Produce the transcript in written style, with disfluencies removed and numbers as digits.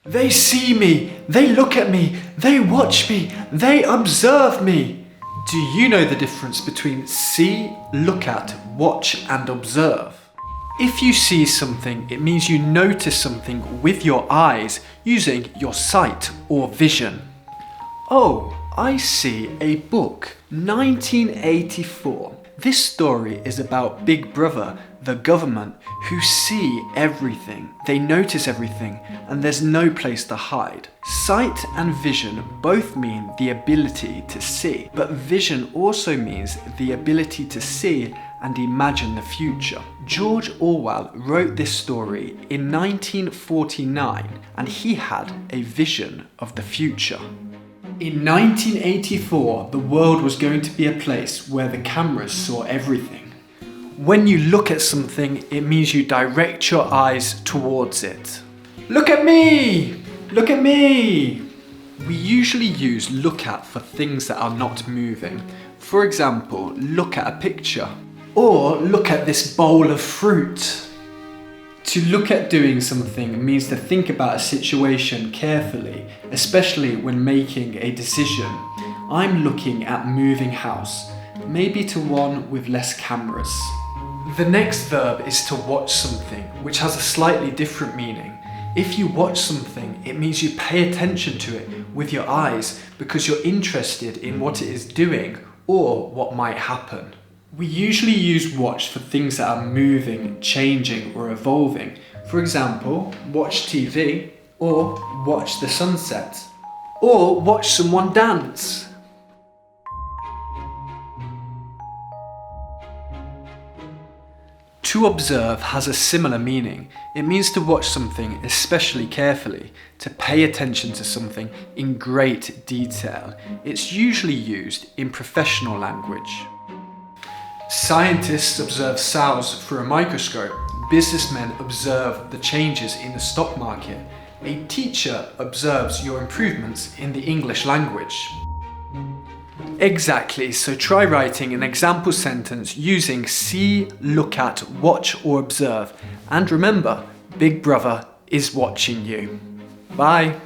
They see me, they look at me, they watch me, they observe me. Do you know the difference between see, look at, watch and observe? If you see something, it means you notice something with your eyes using your sight or vision. Oh, I see a book, 1984. This story is about Big Brother, the government, who see everything. They notice everything, and there's no place to hide. Sight and vision both mean the ability to see, but vision also means the ability to see and imagine the future. George Orwell wrote this story in 1949, and he had a vision of the future. In 1984, the world was going to be a place where the cameras saw everything. When you look at something, it means you direct your eyes towards it. Look at me! Look at me! We usually use look at for things that are not moving. For example, look at a picture. Or look at this bowl of fruit. To look at doing something means to think about a situation carefully, especially when making a decision. I'm looking at moving house, maybe to one with less cameras. The next verb is to watch something, which has a slightly different meaning. If you watch something, it means you pay attention to it with your eyes because you're interested in what it is doing or what might happen. We usually use watch for things that are moving, changing or evolving. For example, watch TV or watch the sunset or watch someone dance. To observe has a similar meaning. It means to watch something especially carefully, to pay attention to something in great detail. It's usually used in professional language. Scientists observe cells through a microscope. Businessmen observe the changes in the stock market. A teacher observes your improvements in the English language. Exactly, so try writing an example sentence using see, look at, watch or observe. And remember, Big Brother is watching you. Bye.